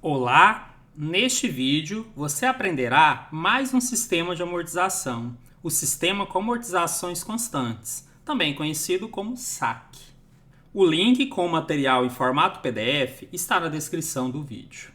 Olá! Neste vídeo você aprenderá mais um sistema de amortização, o sistema com amortizações constantes, também conhecido como SAC. O link com o material em formato PDF está na descrição do vídeo.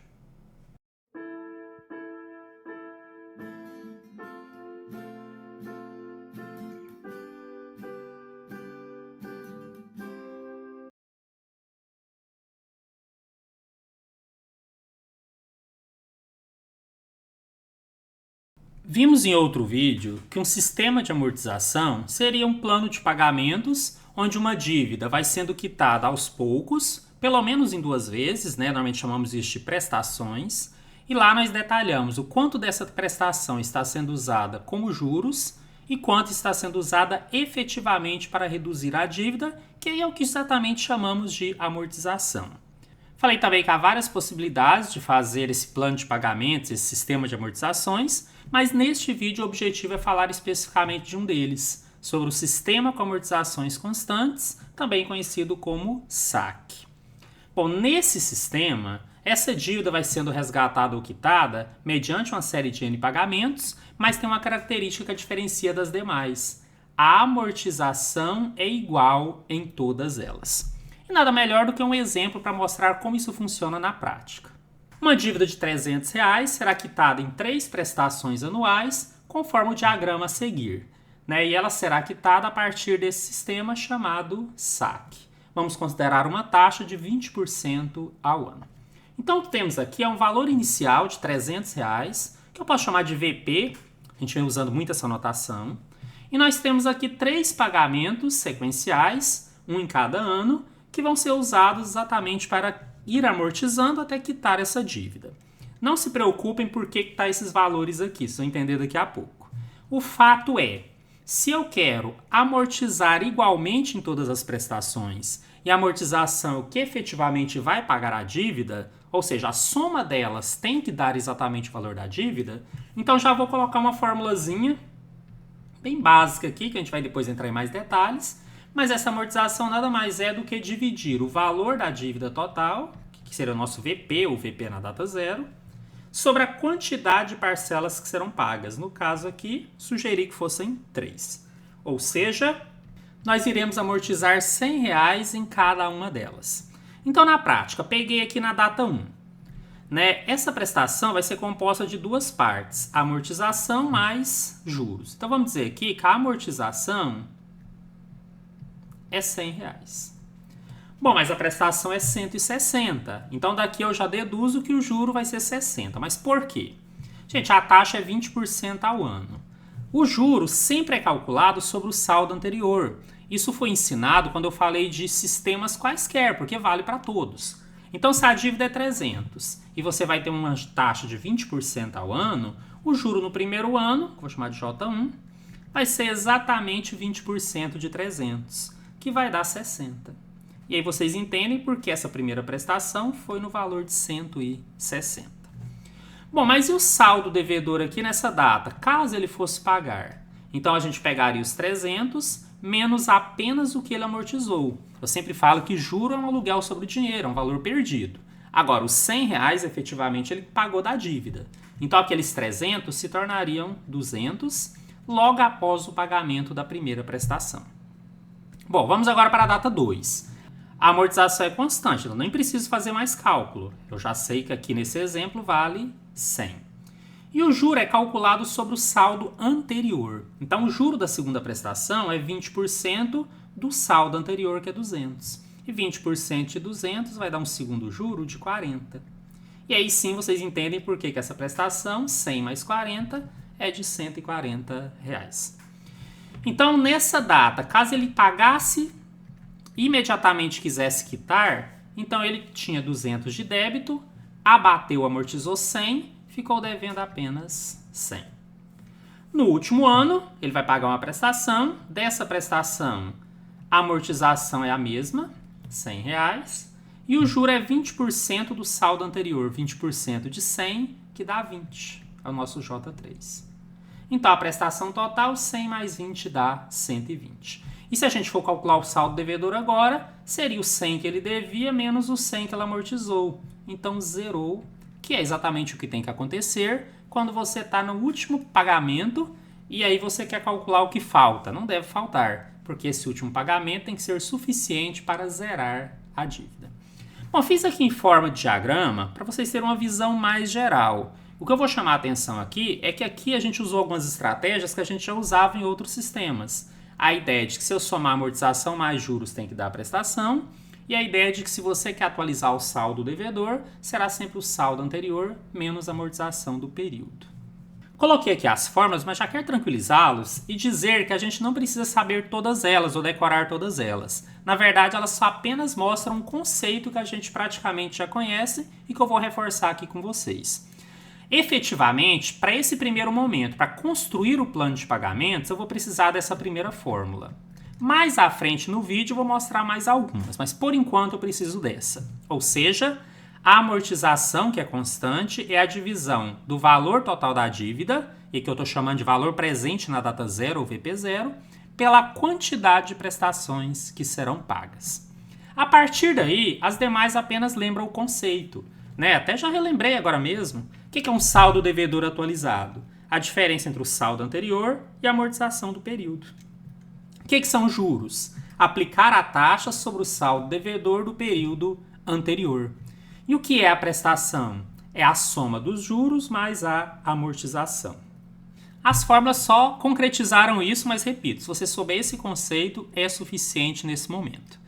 Vimos em outro vídeo que um sistema de amortização seria um plano de pagamentos onde uma dívida vai sendo quitada aos poucos, pelo menos em duas vezes, normalmente chamamos isso de prestações, e lá nós detalhamos o quanto dessa prestação está sendo usada como juros e quanto está sendo usada efetivamente para reduzir a dívida, que é o que exatamente chamamos de amortização. Falei também que há várias possibilidades de fazer esse plano de pagamentos, esse sistema de amortizações, mas neste vídeo o objetivo é falar especificamente de um deles, sobre o sistema com amortizações constantes, também conhecido como SAC. Bom, nesse sistema, essa dívida vai sendo resgatada ou quitada mediante uma série de N pagamentos, mas tem uma característica que a diferencia das demais. A amortização é igual em todas elas. E nada melhor do que um exemplo para mostrar como isso funciona na prática. Uma dívida de R$300 será quitada em 3 prestações anuais, conforme o diagrama a seguir. E ela será quitada a partir desse sistema chamado SAC. Vamos considerar uma taxa de 20% ao ano. Então o que temos aqui é um valor inicial de R$300, que eu posso chamar de VP, a gente vem usando muito essa notação. E nós temos aqui 3 pagamentos sequenciais, um em cada ano, que vão ser usados exatamente para ir amortizando até quitar essa dívida. Não se preocupem por que está esses valores aqui, vocês vão entender daqui a pouco. O fato é, se eu quero amortizar igualmente em todas as prestações e a amortização é o que efetivamente vai pagar a dívida, ou seja, a soma delas tem que dar exatamente o valor da dívida, então já vou colocar uma formulazinha bem básica aqui, que a gente vai depois entrar em mais detalhes. Mas essa amortização nada mais é do que dividir o valor da dívida total, que seria o nosso VP, ou VP na data zero, sobre a quantidade de parcelas que serão pagas. No caso aqui, sugeri que fossem 3. Ou seja, nós iremos amortizar R$100 em cada uma delas. Então, na prática, peguei aqui na data 1. Essa prestação vai ser composta de 2 partes, a amortização mais juros. Então, vamos dizer aqui que a amortização é R$100. Bom, mas a prestação é 160. Então daqui eu já deduzo que o juro vai ser 60. Mas por quê? Gente, a taxa é 20% ao ano. O juro sempre é calculado sobre o saldo anterior. Isso foi ensinado quando eu falei de sistemas quaisquer, porque vale para todos. Então se a dívida é 300 e você vai ter uma taxa de 20% ao ano, o juro no primeiro ano, que vou chamar de J1, vai ser exatamente 20% de 300. Que vai dar 60. E aí vocês entendem por que essa primeira prestação foi no valor de 160. Bom, mas e o saldo devedor aqui nessa data, caso ele fosse pagar? Então a gente pegaria os 300 menos apenas o que ele amortizou. Eu sempre falo que juro é um aluguel sobre o dinheiro, é um valor perdido. Agora, os R$100 efetivamente ele pagou da dívida. Então aqueles 300 se tornariam 200 logo após o pagamento da primeira prestação. Bom, vamos agora para a data 2. A amortização é constante, eu nem preciso fazer mais cálculo. Eu já sei que aqui nesse exemplo vale 100. E o juro é calculado sobre o saldo anterior. Então, o juro da segunda prestação é 20% do saldo anterior, que é 200. E 20% de 200 vai dar um segundo juro de 40. E aí sim vocês entendem por que essa prestação, 100 mais 40, é de R$140. Então, nessa data, caso ele pagasse, imediatamente quisesse quitar, então ele tinha 200 de débito, abateu, amortizou 100, ficou devendo apenas 100. No último ano, ele vai pagar uma prestação. Dessa prestação, a amortização é a mesma, R$100, e o juro é 20% do saldo anterior, 20% de 100, que dá 20, é o nosso J3. Então, a prestação total, 100 mais 20 dá 120. E se a gente for calcular o saldo devedor agora, seria o 100 que ele devia menos o 100 que ele amortizou. Então, zerou, que é exatamente o que tem que acontecer quando você está no último pagamento e aí você quer calcular o que falta. Não deve faltar, porque esse último pagamento tem que ser suficiente para zerar a dívida. Bom, fiz aqui em forma de diagrama para vocês terem uma visão mais geral. O que eu vou chamar a atenção aqui é que aqui a gente usou algumas estratégias que a gente já usava em outros sistemas. A ideia de que se eu somar amortização mais juros tem que dar prestação, e a ideia de que se você quer atualizar o saldo devedor, será sempre o saldo anterior menos a amortização do período. Coloquei aqui as fórmulas, mas já quero tranquilizá-los e dizer que a gente não precisa saber todas elas ou decorar todas elas. Na verdade, elas só apenas mostram um conceito que a gente praticamente já conhece e que eu vou reforçar aqui com vocês. Efetivamente, para esse primeiro momento, para construir o plano de pagamentos, eu vou precisar dessa primeira fórmula. Mais à frente no vídeo eu vou mostrar mais algumas, mas por enquanto eu preciso dessa. Ou seja, a amortização, que é constante, é a divisão do valor total da dívida, e que eu estou chamando de valor presente na data zero ou VP0, pela quantidade de prestações que serão pagas. A partir daí, as demais apenas lembram o conceito. Até já relembrei agora mesmo. O que é um saldo devedor atualizado? A diferença entre o saldo anterior e a amortização do período. O que são juros? Aplicar a taxa sobre o saldo devedor do período anterior. E o que é a prestação? É a soma dos juros mais a amortização. As fórmulas só concretizaram isso, mas repito, se você souber esse conceito, é suficiente nesse momento.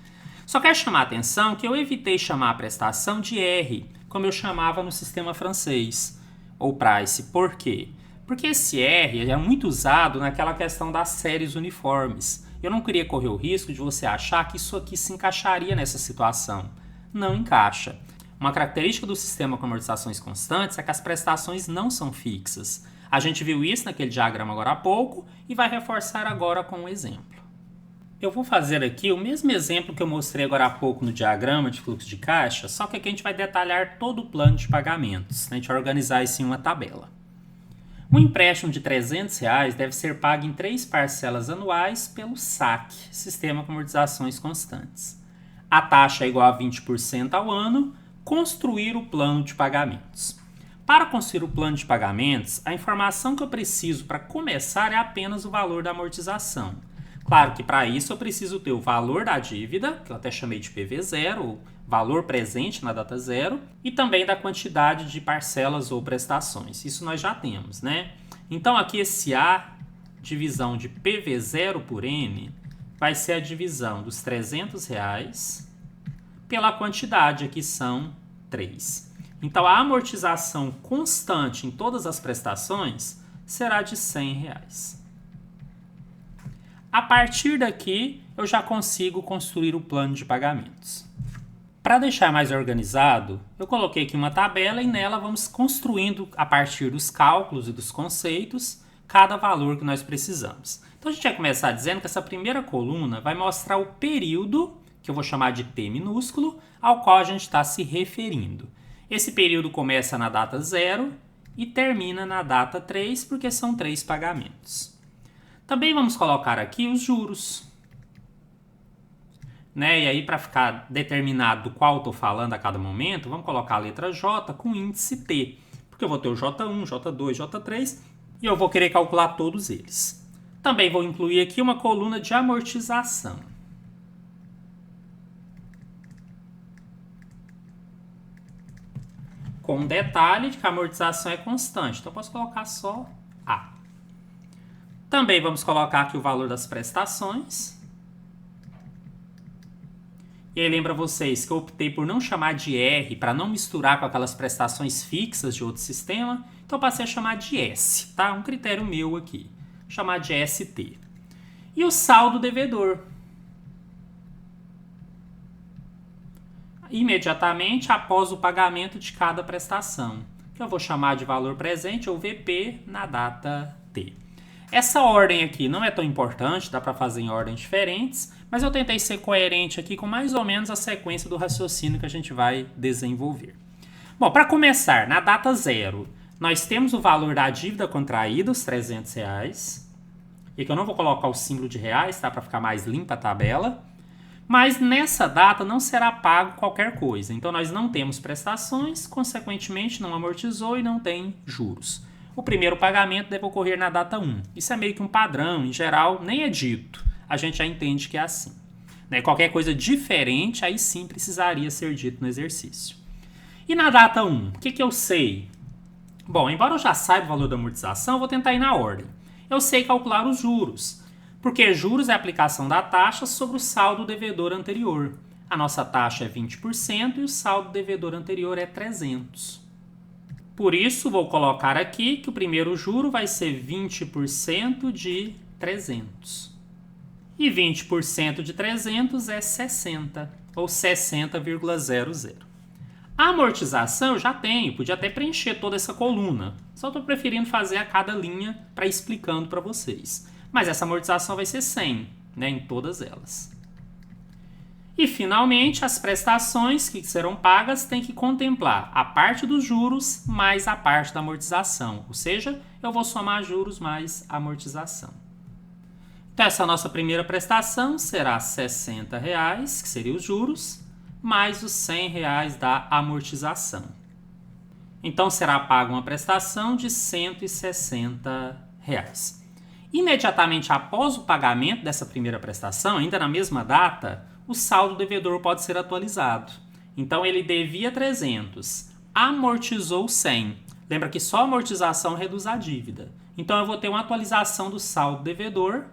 Só quero chamar a atenção que eu evitei chamar a prestação de R, como eu chamava no sistema francês, ou price. Por quê? Porque esse R é muito usado naquela questão das séries uniformes. Eu não queria correr o risco de você achar que isso aqui se encaixaria nessa situação. Não encaixa. Uma característica do sistema com amortizações constantes é que as prestações não são fixas. A gente viu isso naquele diagrama agora há pouco e vai reforçar agora com um exemplo. Eu vou fazer aqui o mesmo exemplo que eu mostrei agora há pouco no diagrama de fluxo de caixa, só que aqui a gente vai detalhar todo o plano de pagamentos. A gente vai organizar isso em uma tabela. Um empréstimo de R$300 deve ser pago em 3 parcelas anuais pelo SAC, Sistema com Amortizações Constantes. A taxa é igual a 20% ao ano. Construir o plano de pagamentos. Para construir o plano de pagamentos, a informação que eu preciso para começar é apenas o valor da amortização. Claro que para isso eu preciso ter o valor da dívida, que eu até chamei de PV0, ou valor presente na data zero, e também da quantidade de parcelas ou prestações. Isso nós já temos, né? Então aqui esse A, divisão de PV0 por N, vai ser a divisão dos R$300 pela quantidade, aqui são 3. Então a amortização constante em todas as prestações será de R$100. A partir daqui, eu já consigo construir o plano de pagamentos. Para deixar mais organizado, eu coloquei aqui uma tabela e nela vamos construindo, a partir dos cálculos e dos conceitos, cada valor que nós precisamos. Então a gente vai começar dizendo que essa primeira coluna vai mostrar o período, que eu vou chamar de P minúsculo, ao qual a gente está se referindo. Esse período começa na data 0 e termina na data 3, porque são 3 pagamentos. Também vamos colocar aqui os juros. E aí, para ficar determinado do qual estou falando a cada momento, vamos colocar a letra J com índice T. Porque eu vou ter o J1, J2, J3 e eu vou querer calcular todos eles. Também vou incluir aqui uma coluna de amortização. Com um detalhe de que a amortização é constante. Então, eu posso colocar só A. Também vamos colocar aqui o valor das prestações. E aí lembra vocês que eu optei por não chamar de R para não misturar com aquelas prestações fixas de outro sistema. Então eu passei a chamar de S, tá? Um critério meu aqui. Chamar de ST. E o saldo devedor. Imediatamente após o pagamento de cada prestação, que eu vou chamar de valor presente ou VP na data T. Essa ordem aqui não é tão importante, dá para fazer em ordens diferentes, mas eu tentei ser coerente aqui com mais ou menos a sequência do raciocínio que a gente vai desenvolver. Bom, para começar, na data 0, nós temos o valor da dívida contraída, os R$300, e que eu não vou colocar o símbolo de reais, tá? Para ficar mais limpa a tabela. Mas nessa data não será pago qualquer coisa. Então nós não temos prestações, consequentemente não amortizou e não tem juros. O primeiro pagamento deve ocorrer na data 1. Isso é meio que um padrão, em geral nem é dito. A gente já entende que é assim. Qualquer coisa diferente, aí sim precisaria ser dito no exercício. E na data 1, o que eu sei? Bom, embora eu já saiba o valor da amortização, eu vou tentar ir na ordem. Eu sei calcular os juros, porque juros é a aplicação da taxa sobre o saldo devedor anterior. A nossa taxa é 20% e o saldo devedor anterior é 300. Por isso, vou colocar aqui que o primeiro juro vai ser 20% de 300. E 20% de 300 é 60, ou 60,00. A amortização eu já tenho, podia até preencher toda essa coluna. Só estou preferindo fazer a cada linha para ir explicando para vocês. Mas essa amortização vai ser 100, em todas elas. E, finalmente, as prestações que serão pagas têm que contemplar a parte dos juros mais a parte da amortização. Ou seja, eu vou somar juros mais amortização. Então, essa nossa primeira prestação será R$ 60, que seriam os juros, mais os R$ 100 da amortização. Então, será paga uma prestação de R$ 160. Imediatamente após o pagamento dessa primeira prestação, ainda na mesma data, o saldo devedor pode ser atualizado. Então, ele devia 300, amortizou 100. Lembra que só a amortização reduz a dívida. Então, eu vou ter uma atualização do saldo devedor,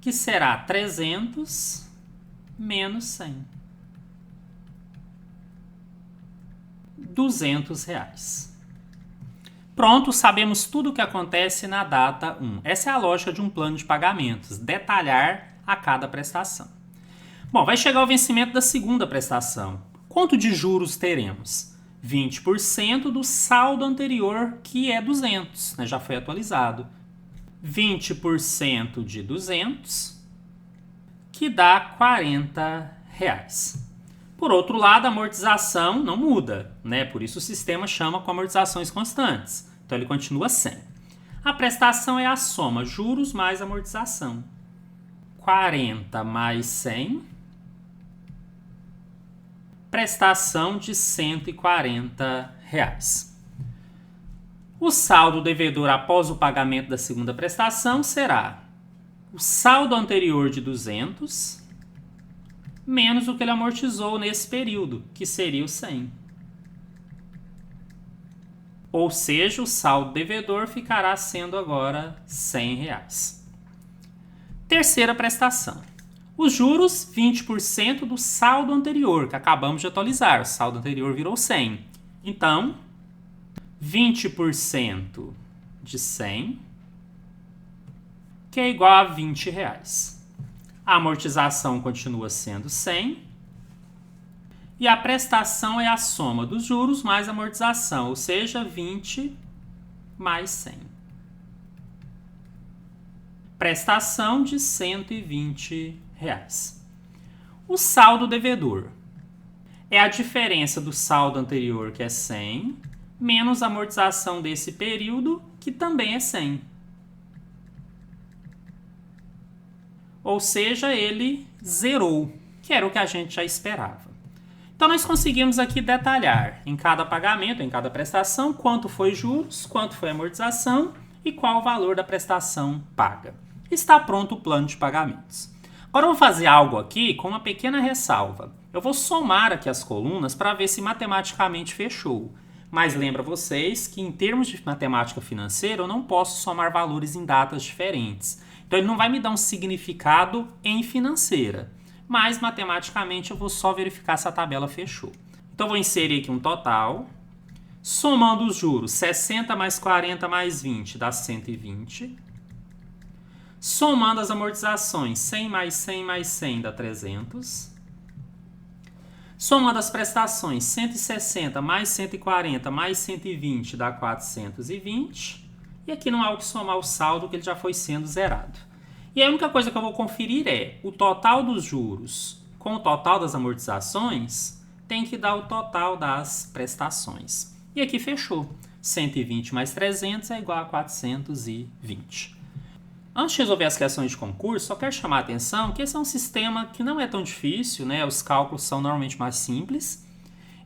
que será 300 menos 100. R$ 200. Pronto, sabemos tudo o que acontece na data 1. Essa é a lógica de um plano de pagamentos, detalhar a cada prestação. Bom, vai chegar o vencimento da segunda prestação. Quanto de juros teremos? 20% do saldo anterior, que é 200, já foi atualizado. 20% de 200, que dá R$ 40. Por outro lado, a amortização não muda, Por isso o sistema chama com amortizações constantes. Então ele continua 100. A prestação é a soma juros mais amortização. 40 mais 100, prestação de R$ 140. O saldo devedor após o pagamento da segunda prestação será o saldo anterior de 200 menos o que ele amortizou nesse período, que seria o 100. Ou seja, o saldo devedor ficará sendo agora R$ 100. Terceira prestação. Os juros, 20% do saldo anterior, que acabamos de atualizar. O saldo anterior virou 100. Então, 20% de 100, que é igual a R$ 20. A amortização continua sendo 100. E a prestação é a soma dos juros mais amortização, ou seja, 20 mais 100. Prestação de R$ 120. O saldo devedor é a diferença do saldo anterior, que é 100, menos a amortização desse período, que também é 100. Ou seja, ele zerou, que era o que a gente já esperava. Então, nós conseguimos aqui detalhar em cada pagamento, em cada prestação, quanto foi juros, quanto foi amortização e qual o valor da prestação paga. Está pronto o plano de pagamentos. Agora, eu vou fazer algo aqui com uma pequena ressalva. Eu vou somar aqui as colunas para ver se matematicamente fechou. Mas lembra vocês que, em termos de matemática financeira, eu não posso somar valores em datas diferentes. Então, ele não vai me dar um significado em financeira. Mas, matematicamente, eu vou só verificar se a tabela fechou. Então, eu vou inserir aqui um total. Somando os juros, 60 mais 40 mais 20 dá 120. Somando as amortizações, 100 mais 100 mais 100 dá 300. Somando as prestações, 160 mais 140 mais 120 dá 420. E aqui não há o que somar o saldo, que ele já foi sendo zerado. E a única coisa que eu vou conferir é o total dos juros com o total das amortizações tem que dar o total das prestações. E aqui fechou. 120 mais 300 é igual a 420. Antes de resolver as questões de concurso, só quero chamar a atenção que esse é um sistema que não é tão difícil, né? Os cálculos são normalmente mais simples,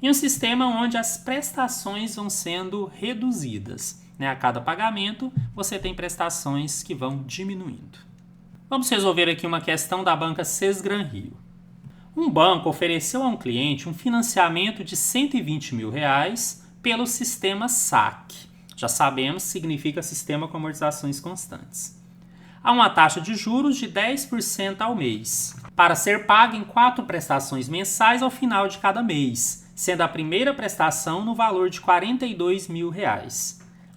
e um sistema onde as prestações vão sendo reduzidas, né? A cada pagamento, você tem prestações que vão diminuindo. Vamos resolver aqui uma questão da banca Sesgran Rio. Um banco ofereceu a um cliente um financiamento de R$120 mil pelo sistema SAC. Já sabemos, significa sistema com amortizações constantes. Há uma taxa de juros de 10% ao mês, para ser paga em 4 prestações mensais ao final de cada mês, sendo a primeira prestação no valor de R$42 mil.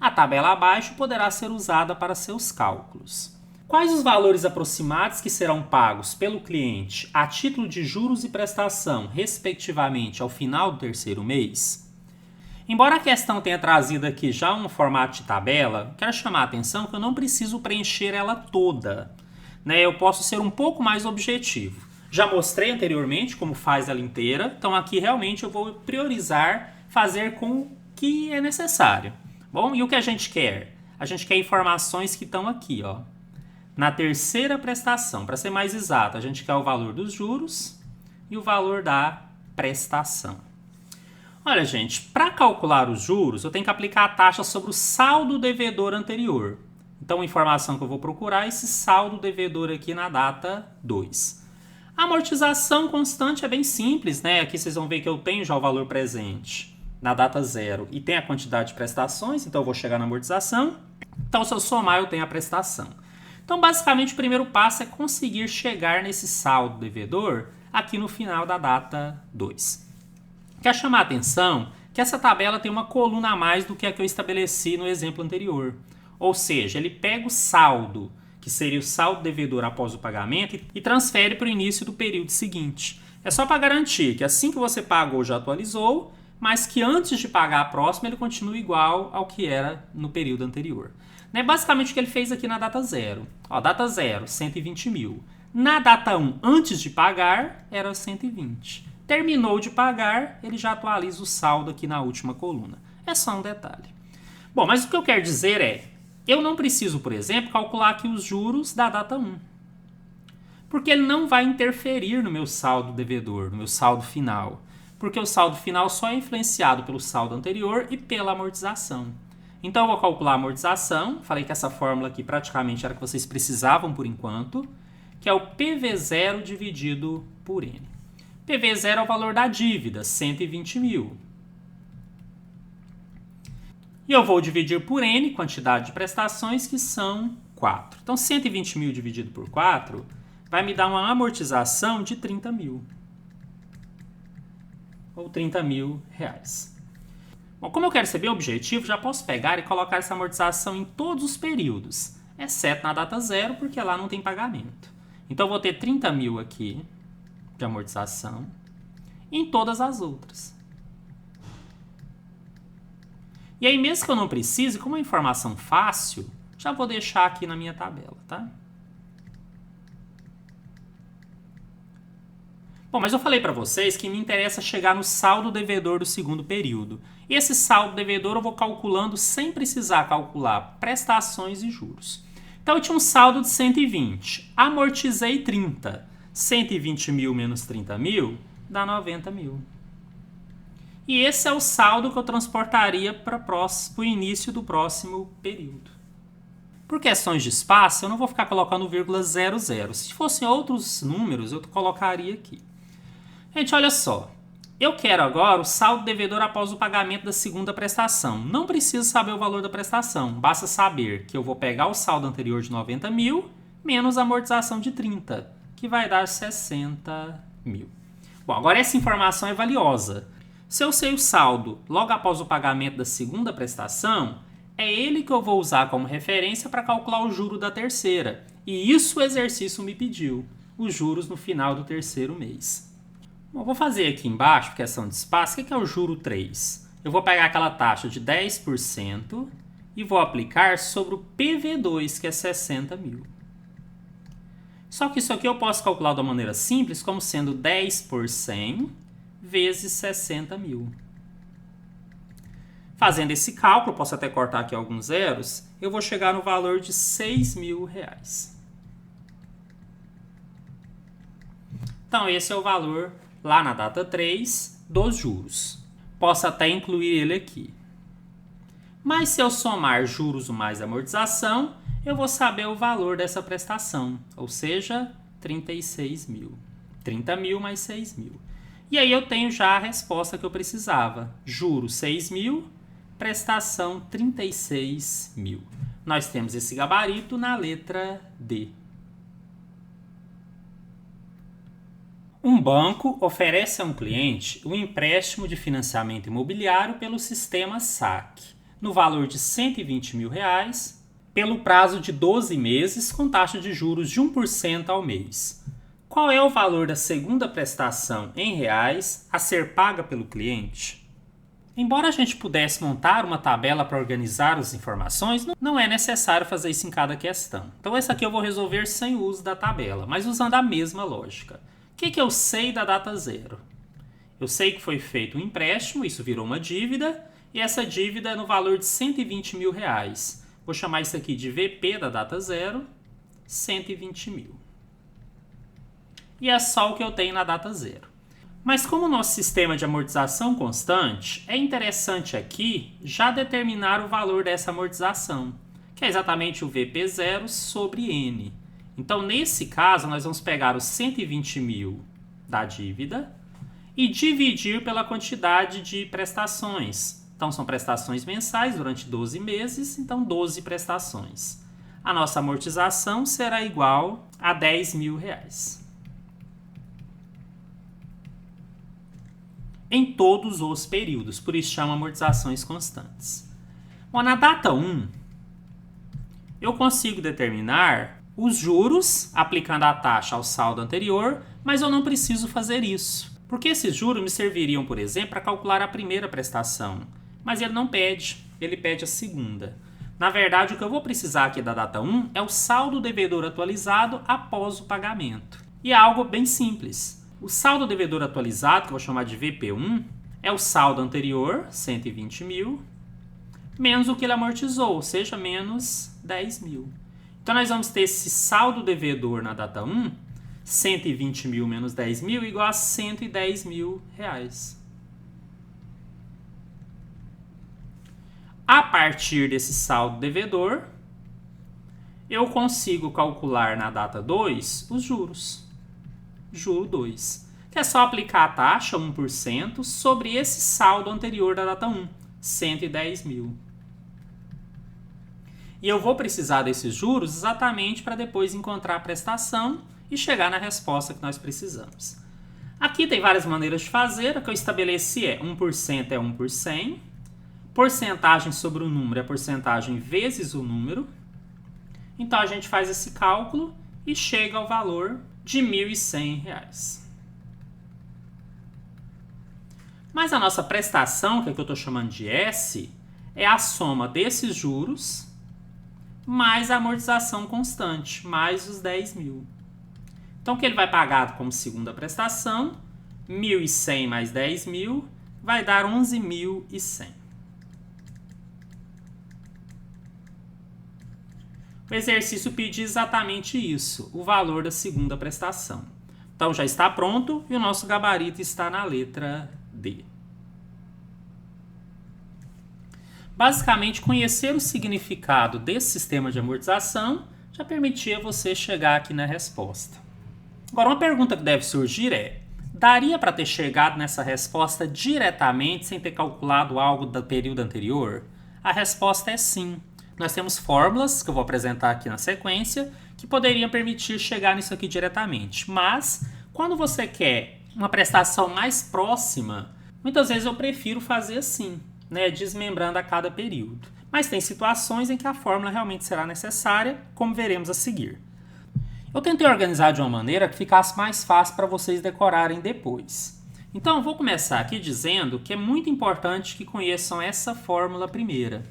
A tabela abaixo poderá ser usada para seus cálculos. Quais os valores aproximados que serão pagos pelo cliente a título de juros e prestação, respectivamente, ao final do terceiro mês? Embora a questão tenha trazido aqui já um formato de tabela, quero chamar a atenção que eu não preciso preencher ela toda, né? Eu posso ser um pouco mais objetivo. Já mostrei anteriormente como faz ela inteira, então aqui realmente eu vou priorizar fazer com o que é necessário. Bom, e o que a gente quer? A gente quer informações que estão aqui, ó. Na terceira prestação, para ser mais exato, a gente quer o valor dos juros e o valor da prestação. Olha, gente, para calcular os juros, eu tenho que aplicar a taxa sobre o saldo devedor anterior. Então, a informação que eu vou procurar é esse saldo devedor aqui na data 2. A amortização constante é bem simples, né? Aqui vocês vão ver que eu tenho já o valor presente na data 0 e tem a quantidade de prestações, então eu vou chegar na amortização. Então, se eu somar, eu tenho a prestação. Então, basicamente, o primeiro passo é conseguir chegar nesse saldo devedor aqui no final da data 2. Quero chamar a atenção que essa tabela tem uma coluna a mais do que a que eu estabeleci no exemplo anterior. Ou seja, ele pega o saldo, que seria o saldo devedor após o pagamento, e transfere para o início do período seguinte. É só para garantir que assim que você pagou já atualizou, mas que antes de pagar a próxima ele continua igual ao que era no período anterior. Basicamente o que ele fez aqui na data 0. Ó, data 0, 120 mil. Na data 1, antes de pagar, era 120. Terminou de pagar, ele já atualiza o saldo aqui na última coluna. É só um detalhe. Bom, mas o que eu quero dizer é, eu não preciso, por exemplo, calcular aqui os juros da data 1. Porque ele não vai interferir no meu saldo devedor, no meu saldo final. Porque o saldo final só é influenciado pelo saldo anterior e pela amortização. Então eu vou calcular a amortização, falei que essa fórmula aqui praticamente era a que vocês precisavam por enquanto, que é o PV0 dividido por N. PV0 é o valor da dívida, 120 mil. E eu vou dividir por N, quantidade de prestações, que são 4. Então 120 mil dividido por 4 vai me dar uma amortização de 30 mil. Ou 30 mil reais. Bom, como eu quero ser bem objetivo, já posso pegar e colocar essa amortização em todos os períodos, exceto na data 0, porque lá não tem pagamento. Então eu vou ter 30 mil aqui de amortização em todas as outras. E aí, mesmo que eu não precise, como é informação fácil, já vou deixar aqui na minha tabela, tá? Bom, mas eu falei para vocês que me interessa chegar no saldo devedor do segundo período. E esse saldo devedor eu vou calculando sem precisar calcular prestações e juros. Então eu tinha um saldo de 120, amortizei 30. 120 mil menos 30 mil dá 90 mil. E esse é o saldo que eu transportaria para o início do próximo período. Por questões de espaço, eu não vou ficar colocando vírgula 00. Se fossem outros números, eu colocaria aqui. Gente, olha só. Eu quero agora o saldo devedor após o pagamento da segunda prestação. Não preciso saber o valor da prestação. Basta saber que eu vou pegar o saldo anterior de 90 mil menos a amortização de 30, que vai dar 60 mil. Bom, agora essa informação é valiosa. Se eu sei o saldo logo após o pagamento da segunda prestação, é ele que eu vou usar como referência para calcular o juro da terceira. E isso o exercício me pediu, os juros no final do terceiro mês. Bom, vou fazer aqui embaixo, por questão de espaço, o que é o juro 3? Eu vou pegar aquela taxa de 10% e vou aplicar sobre o PV2, que é 60 mil. Só que isso aqui eu posso calcular de uma maneira simples, como sendo 10 por 100 vezes 60 mil. Fazendo esse cálculo, posso até cortar aqui alguns zeros, eu vou chegar no valor de R$6.000. Então, esse é o valor lá na data 3 dos juros. Posso até incluir ele aqui. Mas se eu somar juros mais amortização, eu vou saber o valor dessa prestação, ou seja, 36.000. 30.000 mais 6.000. E aí eu tenho já a resposta que eu precisava. Juros 6.000, prestação 36.000. Nós temos esse gabarito na letra D. Um banco oferece a um cliente um empréstimo de financiamento imobiliário pelo sistema SAC, no valor de R$120.000, pelo prazo de 12 meses, com taxa de juros de 1% ao mês. Qual é o valor da segunda prestação em reais a ser paga pelo cliente? Embora a gente pudesse montar uma tabela para organizar as informações, não é necessário fazer isso em cada questão. Então essa aqui eu vou resolver sem o uso da tabela, mas usando a mesma lógica. O que eu sei da data zero? Eu sei que foi feito um empréstimo, isso virou uma dívida, e essa dívida é no valor de R$120.000. Vou chamar isso aqui de VP da data zero, 120.000. E é só o que eu tenho na data zero. Mas como o nosso sistema de amortização constante, é interessante aqui já determinar o valor dessa amortização, que é exatamente o VP0 sobre N. Então, nesse caso, nós vamos pegar os 120.000 da dívida e dividir pela quantidade de prestações. Então, são prestações mensais durante 12 meses, então 12 prestações. A nossa amortização será igual a R$10.000. Em todos os períodos, por isso chama amortizações constantes. Bom, na data 1, eu consigo determinar os juros aplicando a taxa ao saldo anterior, mas eu não preciso fazer isso, porque esses juros me serviriam, por exemplo, para calcular a primeira prestação, mas ele não pede, ele pede a segunda. Na verdade, o que eu vou precisar aqui da data 1 é o saldo devedor atualizado após o pagamento. E é algo bem simples. O saldo devedor atualizado, que eu vou chamar de VP1, é o saldo anterior, 120.000, menos o que ele amortizou, ou seja, menos 10.000. Então, nós vamos ter esse saldo devedor na data 1, 120.000 menos 10.000, igual a R$110.000. A partir desse saldo devedor, eu consigo calcular na data 2 os juros. Juro 2, que é só aplicar a taxa 1% sobre esse saldo anterior da data 1, 110.000. E eu vou precisar desses juros exatamente para depois encontrar a prestação e chegar na resposta que nós precisamos. Aqui tem várias maneiras de fazer. A que eu estabeleci é 1% é 1 por 100. Porcentagem sobre o número é porcentagem vezes o número. Então a gente faz esse cálculo e chega ao valor de R$1.100. Mas a nossa prestação, que é o que eu estou chamando de S, é a soma desses juros mais a amortização constante, mais os 10.000. Então, o que ele vai pagar como segunda prestação, 1.100 mais 10.000, vai dar 11.100. O exercício pede exatamente isso, o valor da segunda prestação. Então, já está pronto e o nosso gabarito está na letra D. Basicamente, conhecer o significado desse sistema de amortização já permitia você chegar aqui na resposta. Agora, uma pergunta que deve surgir é: daria para ter chegado nessa resposta diretamente sem ter calculado algo do período anterior? A resposta é sim. Nós temos fórmulas, que eu vou apresentar aqui na sequência, que poderiam permitir chegar nisso aqui diretamente. Mas, quando você quer uma prestação mais próxima, muitas vezes eu prefiro fazer assim, né, desmembrando a cada período. Mas tem situações em que a fórmula realmente será necessária, como veremos a seguir. Eu tentei organizar de uma maneira que ficasse mais fácil para vocês decorarem depois. Então, eu vou começar aqui dizendo que é muito importante que conheçam essa fórmula primeira.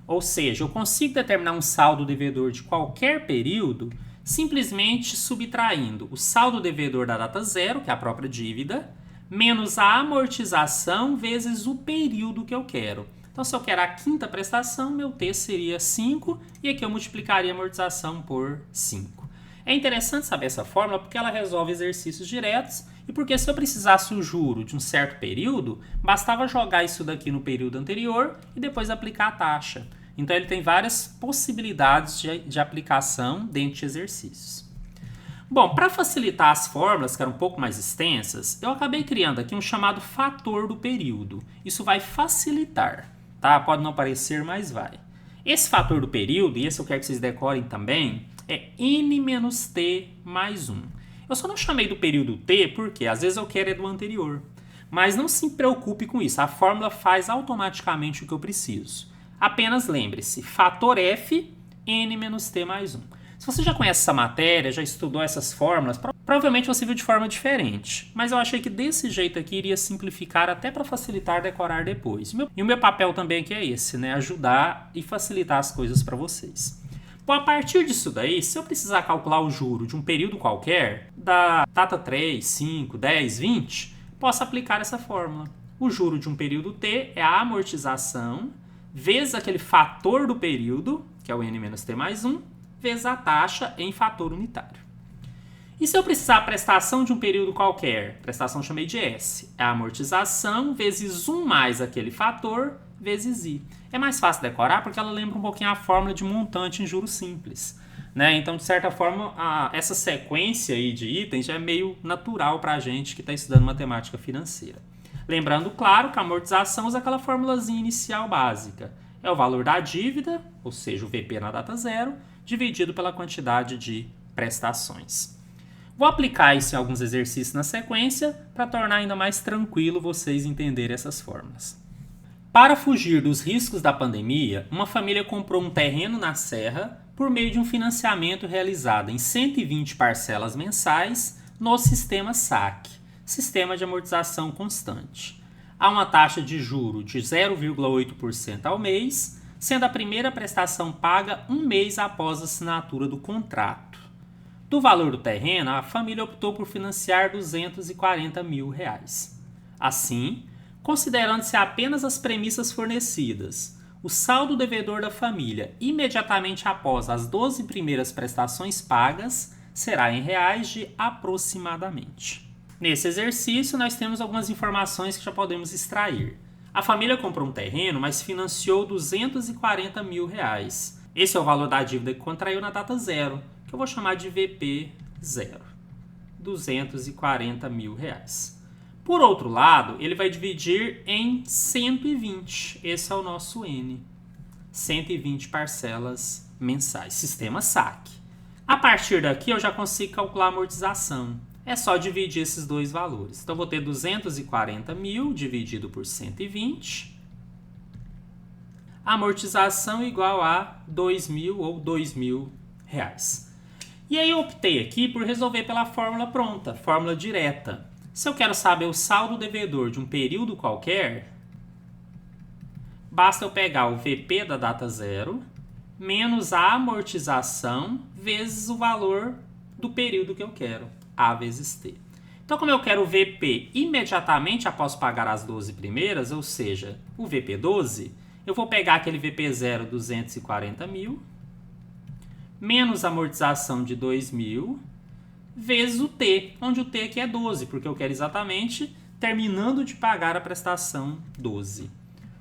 Ou seja, eu consigo determinar um saldo devedor de qualquer período simplesmente subtraindo o saldo devedor da data zero, que é a própria dívida, menos a amortização vezes o período que eu quero. Então, se eu quero a quinta prestação, meu T seria 5 e aqui eu multiplicaria a amortização por 5. É interessante saber essa fórmula porque ela resolve exercícios diretos e porque se eu precisasse o juro de um certo período, bastava jogar isso daqui no período anterior e depois aplicar a taxa. Então, ele tem várias possibilidades de aplicação dentro de exercícios. Bom, para facilitar as fórmulas, que eram um pouco mais extensas, eu acabei criando aqui um chamado fator do período. Isso vai facilitar, tá? Pode não parecer, mas vai. Esse fator do período, e esse eu quero que vocês decorem também, é n menos t mais 1. Eu só não chamei do período t porque às vezes eu quero é do anterior. Mas não se preocupe com isso, a fórmula faz automaticamente o que eu preciso. Apenas lembre-se, fator f, n menos t mais 1. Se você já conhece essa matéria, já estudou essas fórmulas, provavelmente você viu de forma diferente. Mas eu achei que desse jeito aqui iria simplificar até para facilitar decorar depois. E o meu papel também aqui é esse, né? Ajudar e facilitar as coisas para vocês. Bom, a partir disso daí, se eu precisar calcular o juro de um período qualquer, da data 3, 5, 10, 20, posso aplicar essa fórmula. O juro de um período t é a amortização vezes aquele fator do período, que é o n menos t mais 1, vezes a taxa em fator unitário. E se eu precisar a prestação de um período qualquer? Prestação chamei de S. É a amortização vezes 1 mais aquele fator vezes I. É mais fácil decorar porque ela lembra um pouquinho a fórmula de montante em juros simples, né? Então, de certa forma, essa sequência aí de itens já é meio natural para a gente que está estudando matemática financeira. Lembrando, claro, que a amortização usa aquela formulazinha inicial básica. É o valor da dívida, ou seja, o VP na data zero, dividido pela quantidade de prestações. Vou aplicar isso em alguns exercícios na sequência para tornar ainda mais tranquilo vocês entenderem essas fórmulas. Para fugir dos riscos da pandemia, uma família comprou um terreno na Serra por meio de um financiamento realizado em 120 parcelas mensais no sistema SAC, Sistema de Amortização Constante. Há uma taxa de juro de 0,8% ao mês, sendo a primeira prestação paga um mês após a assinatura do contrato. Do valor do terreno, a família optou por financiar R$ 240 mil. Assim, considerando-se apenas as premissas fornecidas, o saldo devedor da família imediatamente após as 12 primeiras prestações pagas será em reais de aproximadamente. Nesse exercício, nós temos algumas informações que já podemos extrair. A família comprou um terreno, mas financiou R$ 240 mil. Esse é o valor da dívida que contraiu na data zero, que eu vou chamar de VP0. R$ 240 mil. Por outro lado, ele vai dividir em 120. Esse é o nosso N. 120 parcelas mensais. Sistema SAC. A partir daqui, eu já consigo calcular a amortização. É só dividir esses dois valores. Então, vou ter 240 mil dividido por 120. A amortização igual a 2 mil ou 2 mil reais. E aí eu optei aqui por resolver pela fórmula pronta, fórmula direta. Se eu quero saber o saldo devedor de um período qualquer, basta eu pegar o VP da data zero menos a amortização vezes o valor do período que eu quero. A vezes T. Então, como eu quero o VP imediatamente após pagar as 12 primeiras, ou seja, o VP12, eu vou pegar aquele VP0, 240 mil, menos a amortização de 2 mil, vezes o T, onde o T aqui é 12, porque eu quero exatamente terminando de pagar a prestação 12.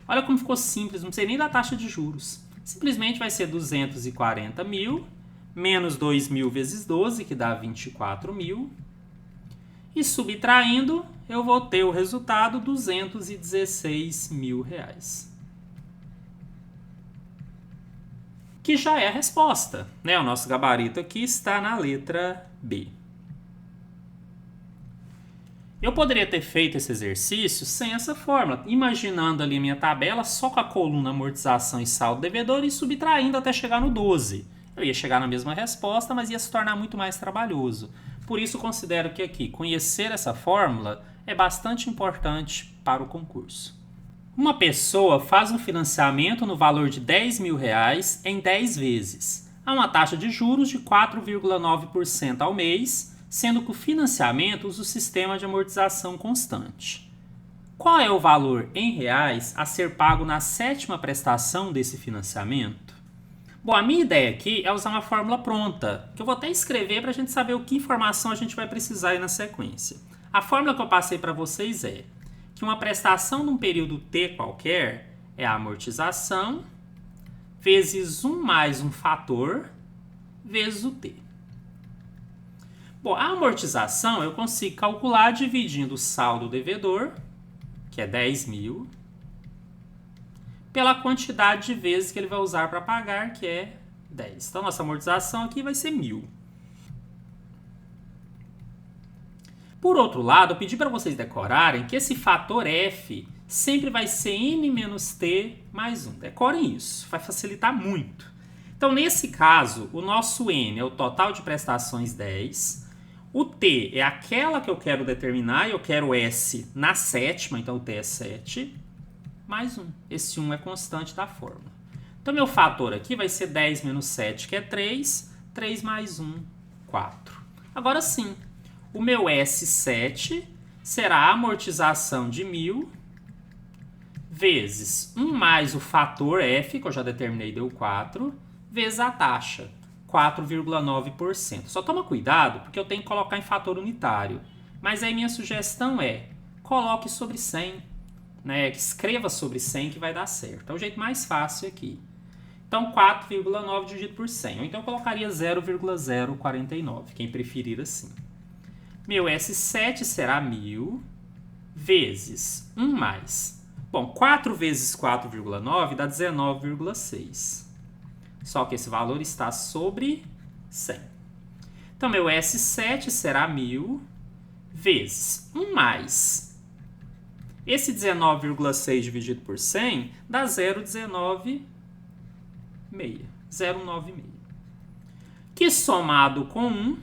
Olha como ficou simples, não sei nem da taxa de juros. Simplesmente vai ser 240 mil, menos 2 mil vezes 12, que dá 24 mil. E subtraindo, eu vou ter o resultado 216 mil reais. Que já é a resposta, né? O nosso gabarito aqui está na letra B. Eu poderia ter feito esse exercício sem essa fórmula, imaginando ali minha tabela só com a coluna amortização e saldo devedor e subtraindo até chegar no 12. Eu ia chegar na mesma resposta, mas ia se tornar muito mais trabalhoso. Por isso, considero que aqui, conhecer essa fórmula é bastante importante para o concurso. Uma pessoa faz um financiamento no valor de 10 mil reais em 10 vezes. Há uma taxa de juros de 4,9% ao mês, sendo que o financiamento usa o sistema de amortização constante. Qual é o valor em reais a ser pago na sétima prestação desse financiamento? Bom, a minha ideia aqui é usar uma fórmula pronta, que eu vou até escrever para a gente saber o que informação a gente vai precisar aí na sequência. A fórmula que eu passei para vocês é que uma prestação num período T qualquer é a amortização vezes 1 mais um fator vezes o T. Bom, a amortização eu consigo calcular dividindo o saldo devedor, que é 10.000, pela quantidade de vezes que ele vai usar para pagar, que é 10. Então, nossa amortização aqui vai ser 1.000. Por outro lado, eu pedi para vocês decorarem que esse fator F sempre vai ser N menos T mais 1. Decorem isso, vai facilitar muito. Então, nesse caso, o nosso N é o total de prestações 10. O T é aquela que eu quero determinar, e eu quero S na sétima, então o T é 7, mais 1. Esse 1 é constante da fórmula. Então, meu fator aqui vai ser 10 menos 7, que é 3. 3 mais 1, 4. Agora sim, o meu S7 será a amortização de 1.000 vezes 1 mais o fator F, que eu já determinei, deu 4, vezes a taxa, 4,9%. Só toma cuidado, porque eu tenho que colocar em fator unitário. Mas aí minha sugestão é, coloque sobre 100, né? Escreva sobre 100 que vai dar certo. É o jeito mais fácil aqui. Então, 4,9 dividido por 100. Ou então eu colocaria 0,049, quem preferir assim. Meu S7 será 1.000 vezes 1 mais. Bom, 4 vezes 4,9 dá 19,6. Só que esse valor está sobre 100. Então, meu S7 será 1.000 vezes 1 mais. Esse 19,6 dividido por 100 dá 0,196. 0,96. Que somado com 1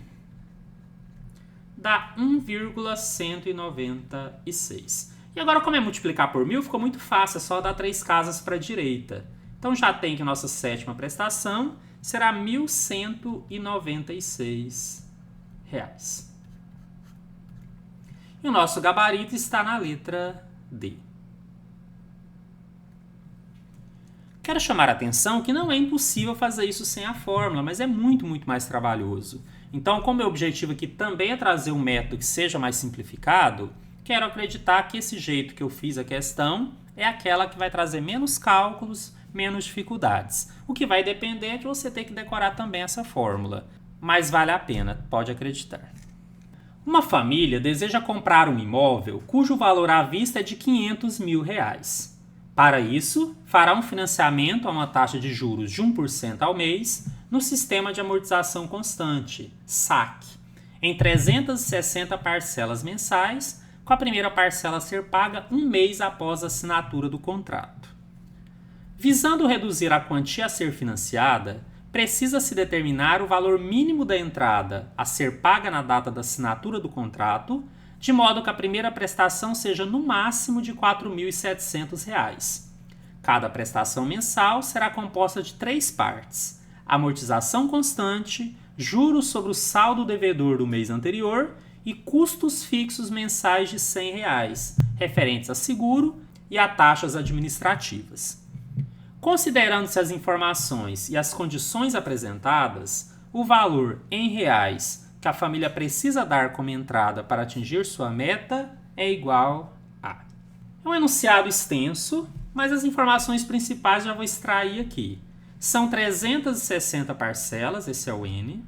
dá 1,196. E agora, como é multiplicar por 1.000, ficou muito fácil, é só dar 3 casas para a direita. Então, já tem que nossa sétima prestação será R$ 1.196. E o nosso gabarito está na letra D. Quero chamar a atenção que não é impossível fazer isso sem a fórmula, mas é muito, muito mais trabalhoso. Então, como meu objetivo aqui também é trazer um método que seja mais simplificado, quero acreditar que esse jeito que eu fiz a questão é aquela que vai trazer menos cálculos, menos dificuldades. O que vai depender de você ter que decorar também essa fórmula. Mas vale a pena, pode acreditar. Uma família deseja comprar um imóvel cujo valor à vista é de R$ 500 mil. Para isso, fará um financiamento a uma taxa de juros de 1% ao mês no sistema de amortização constante, SAC, em 360 parcelas mensais, com a primeira parcela a ser paga um mês após a assinatura do contrato. Visando reduzir a quantia a ser financiada, precisa-se determinar o valor mínimo da entrada a ser paga na data da assinatura do contrato, de modo que a primeira prestação seja no máximo de R$ 4.700. Cada prestação mensal será composta de 3 partes: amortização constante, juros sobre o saldo devedor do mês anterior e custos fixos mensais de R$ 100, referentes a seguro e a taxas administrativas. Considerando-se as informações e as condições apresentadas, o valor em reais que a família precisa dar como entrada para atingir sua meta é igual a... É um enunciado extenso, mas as informações principais já vou extrair aqui. São 360 parcelas, esse é o N.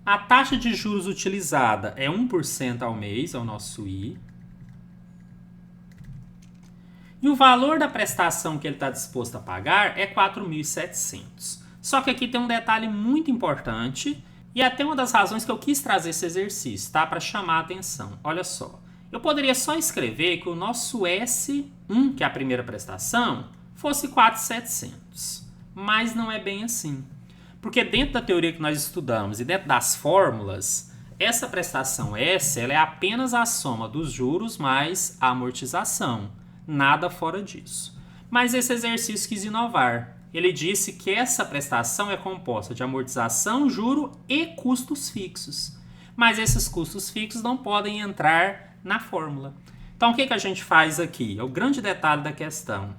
A taxa de juros utilizada é 1% ao mês, é o nosso I. E o valor da prestação que ele está disposto a pagar é 4.700. Só que aqui tem um detalhe muito importante e até uma das razões que eu quis trazer esse exercício, tá? Para chamar a atenção. Olha só, eu poderia só escrever que o nosso S1, que é a primeira prestação, fosse 4.700. Mas não é bem assim. Porque dentro da teoria que nós estudamos e dentro das fórmulas, essa prestação S ela é apenas a soma dos juros mais a amortização. Nada fora disso. Mas esse exercício quis inovar. Ele disse que essa prestação é composta de amortização, juro e custos fixos. mas esses custos fixos não podem entrar na fórmula. Então, o que a gente faz aqui? É o grande detalhe da questão.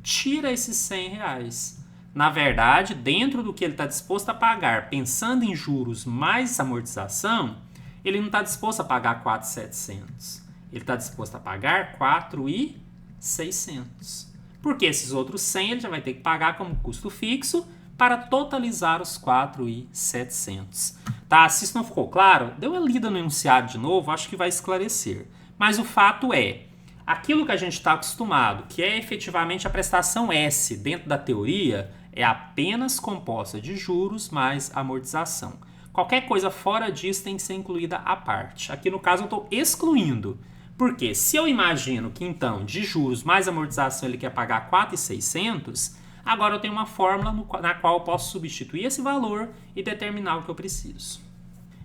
Tira esses R$100. Na verdade, dentro do que ele está disposto a pagar, pensando em juros mais amortização, ele não está disposto a pagar 4.700. Ele está disposto a pagar 4.600. Porque esses outros 100 ele já vai ter que pagar como custo fixo para totalizar os 4.700. Tá? Se isso não ficou claro, dê uma lida no enunciado de novo, acho que vai esclarecer. Mas o fato é, aquilo que a gente está acostumado, que é efetivamente a prestação S dentro da teoria, é apenas composta de juros mais amortização. Qualquer coisa fora disso tem que ser incluída à parte. Aqui no caso eu estou excluindo. Porque se eu imagino que então de juros mais amortização ele quer pagar 4.600, agora eu tenho uma fórmula na qual eu posso substituir esse valor e determinar o que eu preciso.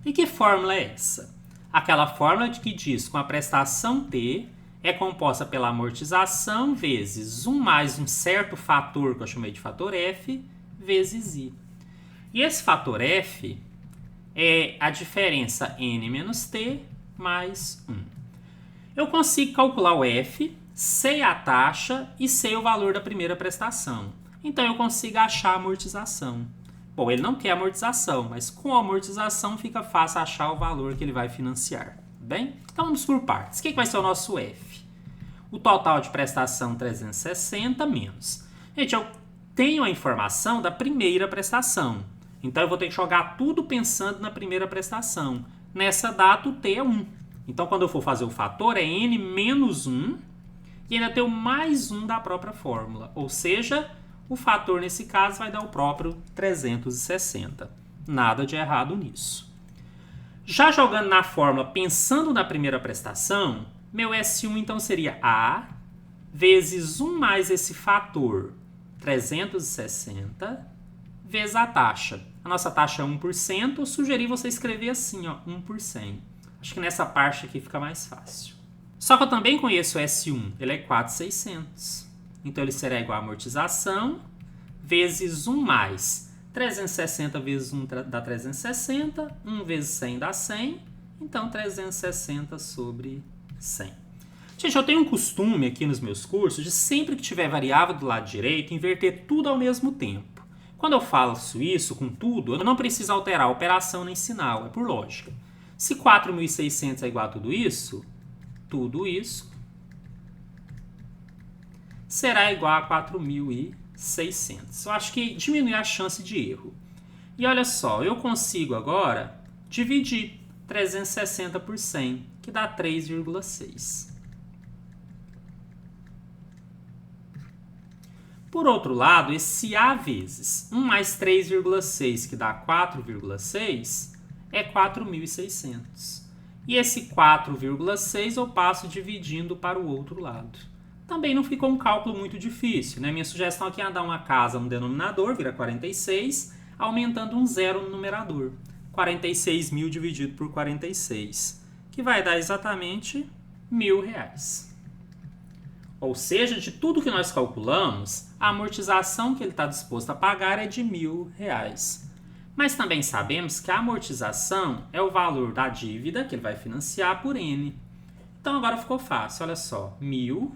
E que fórmula é essa? Aquela fórmula que diz que uma prestação T é composta pela amortização vezes 1 mais um certo fator que eu chamei de fator F vezes I. E esse fator F é a diferença N menos T mais 1. Eu consigo calcular o F, sei a taxa e sei o valor da primeira prestação. Então eu consigo achar a amortização. Bom, ele não quer amortização, mas com a amortização fica fácil achar o valor que ele vai financiar. Bem? Então vamos por partes. O que vai ser o nosso F? O total de prestação 360 menos. Gente, eu tenho a informação da primeira prestação. Então eu vou ter que jogar tudo pensando na primeira prestação. Nessa data o T é 1. Então quando eu for fazer o fator é N menos 1 e ainda tem o mais 1 da própria fórmula. Ou seja, o fator nesse caso vai dar o próprio 360. Nada de errado nisso. Já jogando na fórmula, pensando na primeira prestação, meu S1 então seria A vezes 1 mais esse fator 360 vezes a taxa. A nossa taxa é 1%, eu sugeri você escrever assim, ó, 1%. Acho que nessa parte aqui fica mais fácil. Só que eu também conheço o S1, ele é 4.600. Então ele será igual a amortização vezes 1 mais 360 vezes 1 dá 360, 1 vezes 100 dá 100, então 360 sobre 100. Gente, eu tenho um costume aqui nos meus cursos de sempre que tiver variável do lado direito, inverter tudo ao mesmo tempo. Quando eu faço isso com tudo, eu não preciso alterar a operação nem sinal, é por lógica. Se 4.600 é igual a tudo isso será igual a 4.600. Eu acho que diminui a chance de erro. E olha só, eu consigo agora dividir 360 por 100, que dá 3,6. Por outro lado, esse A vezes 1 mais 3,6, que dá 4,6, é 4.600. E esse 4,6 eu passo dividindo para o outro lado. Também não ficou um cálculo muito difícil, né? Minha sugestão aqui é dar uma casa no denominador, vira 46, aumentando um zero no numerador. 46.000 dividido por 46, que vai dar exatamente R$1.000. Ou seja, de tudo que nós calculamos, a amortização que ele está disposto a pagar é de R$1.000. Mas também sabemos que a amortização é o valor da dívida que ele vai financiar por N. Então agora ficou fácil, olha só, 1.000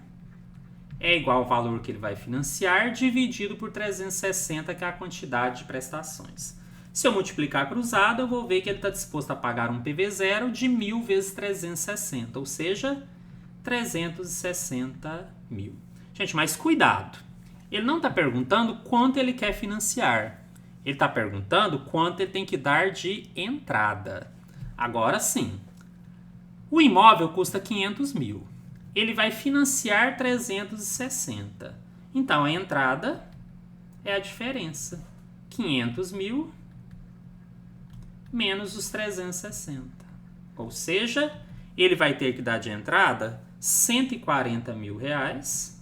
é igual ao valor que ele vai financiar dividido por 360, que é a quantidade de prestações. Se eu multiplicar cruzado, eu vou ver que ele está disposto a pagar um PV0 de 1.000 vezes 360, ou seja, 360.000. Gente, mas cuidado, ele não está perguntando quanto ele quer financiar. Ele está perguntando quanto ele tem que dar de entrada. Agora sim, o imóvel custa 500.000. Ele vai financiar 360. Então, a entrada é a diferença. 500.000 menos os 360. Ou seja, ele vai ter que dar de entrada R$140.000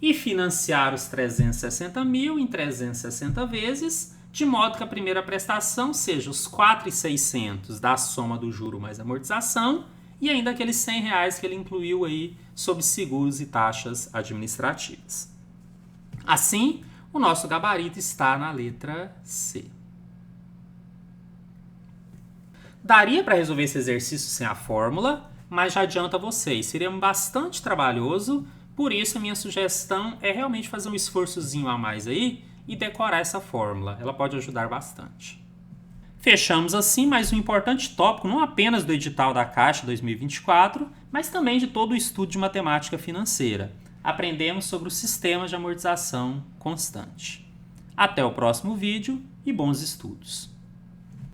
e financiar os 360.000 em 360 vezes, de modo que a primeira prestação seja os 4.600 da soma do juro mais amortização e ainda aqueles R$100 que ele incluiu aí sob seguros e taxas administrativas. Assim, o nosso gabarito está na letra C. Daria para resolver esse exercício sem a fórmula, mas já adianto a vocês, seria bastante trabalhoso, por isso a minha sugestão é realmente fazer um esforçozinho a mais aí e decorar essa fórmula, ela pode ajudar bastante. Fechamos assim mais um importante tópico, não apenas do edital da Caixa 2024, mas também de todo o estudo de matemática financeira. Aprendemos sobre os sistemas de amortização constante. Até o próximo vídeo e bons estudos!